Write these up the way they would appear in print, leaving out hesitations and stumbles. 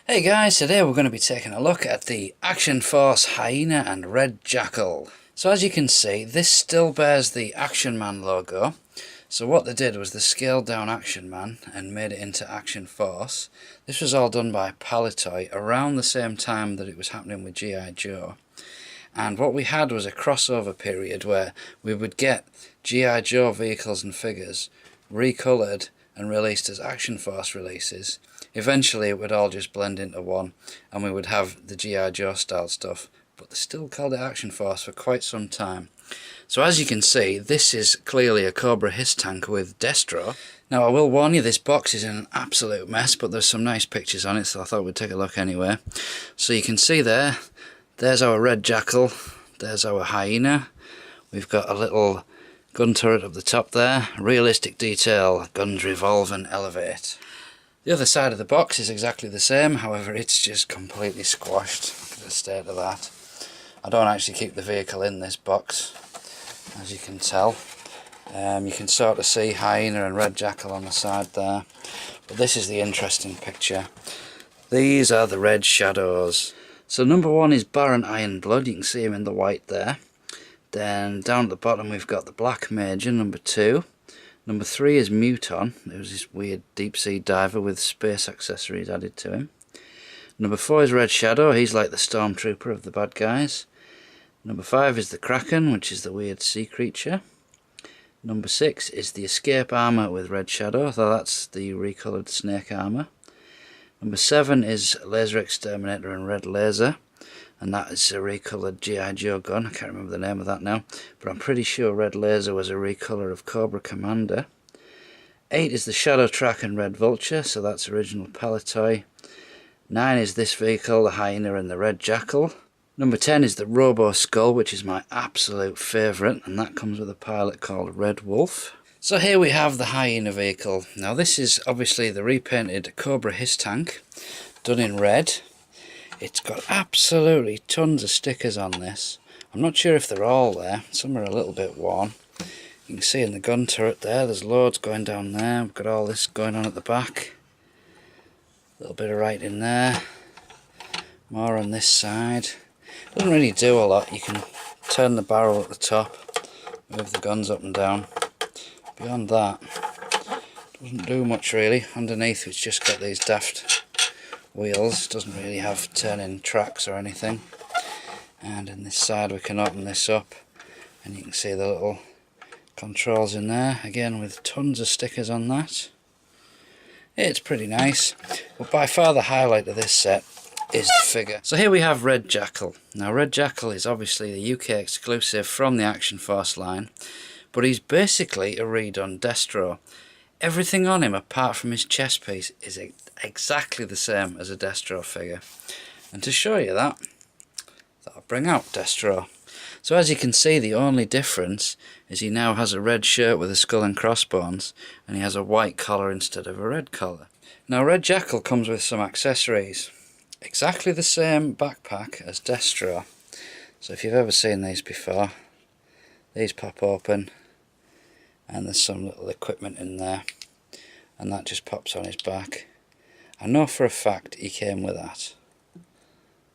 Hey guys, today we're going to be taking a look at the Action Force Hyena and Red Jackal. So as you can see, this still bears the Action Man logo. So what they did was they scaled down Action Man and made it into Action Force. This was all done by Palitoy around the same time that it was happening with G.I. Joe. And what we had was a crossover period where we would get G.I. Joe vehicles and figures recoloured and released as Action Force releases. Eventually it would all just blend into one and we would have the G.I. Joe style stuff, but they still called it Action Force for quite some time. So as you can see, this is clearly a Cobra Hiss tank with Destro. Now I will warn you, this box is in an absolute mess, but there's some nice pictures on it, so I thought we'd take a look anyway. So you can see there's our Red Jackal, there's our Hyena. We've got a little gun turret up the top there, realistic detail, guns revolve and elevate. The other side of the box is exactly the same, however it's just completely squashed. Look at the state of that. I don't actually keep the vehicle in this box, as you can tell. You can sort of see Hyena and Red Jackal on the side there, but this is the interesting picture. These are the red shadows. So number one is Baron Ironblood, you can see him in the white there. Then down at the bottom we've got the Black Major, number 2. Number 3 is Muton. It was this weird deep sea diver with space accessories added to him. Number 4 is Red Shadow, he's like the stormtrooper of the bad guys. Number 5 is the Kraken, which is the weird sea creature. Number 6 is the Escape Armour with Red Shadow, so that's the recoloured snake armour. Number 7 is Laser Exterminator and Red Laser, and that is a recoloured G.I. Joe gun. I can't remember the name of that now, but I'm pretty sure Red Laser was a recolour of Cobra Commander. 8 is the Shadow Track and Red Vulture, so that's original Palitoy. 9 is this vehicle, the Hyena and the Red Jackal. Number 10 is the Robo Skull, which is my absolute favourite, and that comes with a pilot called Red Wolf. So here we have the Hyena vehicle. Now this is obviously the repainted Cobra Hiss tank, done in red. It's got absolutely tons of stickers on this. I'm not sure if they're all there, some are a little bit worn. You can see in the gun turret there's loads going down there. We've got all this going on at the back. A little bit of writing there. More on this side. Doesn't really do a lot. You can turn the barrel at the top, move the guns up and down. Beyond that, doesn't do much really. Underneath it's just got these daft wheels, doesn't really have turning tracks or anything. And in this side we can open this up and you can see the little controls in there, again with tons of stickers on that. It's pretty nice, but by far the highlight of this set is the figure. So here we have Red Jackal. Now Red Jackal is obviously the UK exclusive from the Action Force line, but he's basically a redone Destro. Everything on him apart from his chest piece is exactly the same as a Destro figure. And to show you that, I'll bring out Destro. So as you can see, the only difference is he now has a red shirt with a skull and crossbones, and he has a white collar instead of a red collar. Now Red Jackal comes with some accessories. Exactly the same backpack as Destro. So if you've ever seen these before, these pop open and there's some little equipment in there, and that just pops on his back. I know for a fact he came with that.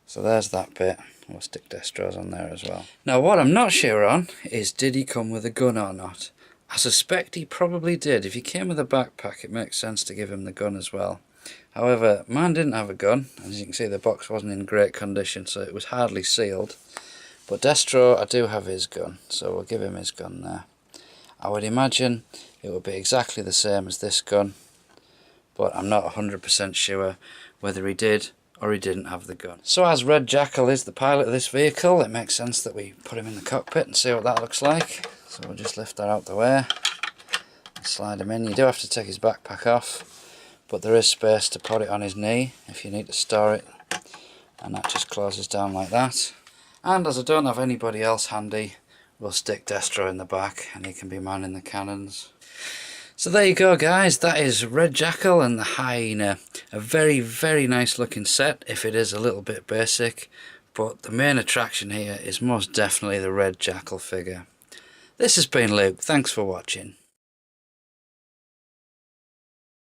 So there's that bit. We'll stick Destros on there as well. Now what I'm not sure on is, did he come with a gun or not? I suspect he probably did. If he came with a backpack, it makes sense to give him the gun as well. However, mine didn't have a gun. As you can see, the box wasn't in great condition, so it was hardly sealed. But Destro, I do have his gun, so we'll give him his gun there. I would imagine it would be exactly the same as this gun, but I'm not 100% sure whether he did or he didn't have the gun. So as Red Jackal is the pilot of this vehicle, it makes sense that we put him in the cockpit and see what that looks like. So we'll just lift that out the way and slide him in. You do have to take his backpack off, but there is space to put it on his knee if you need to store it, and that just closes down like that. And as I don't have anybody else handy, we'll stick Destro in the back and he can be manning the cannons. So there you go guys, that is Red Jackal and the Hyena. A very, very nice looking set, if it is a little bit basic, but the main attraction here is most definitely the Red Jackal figure. This has been Luke, thanks for watching.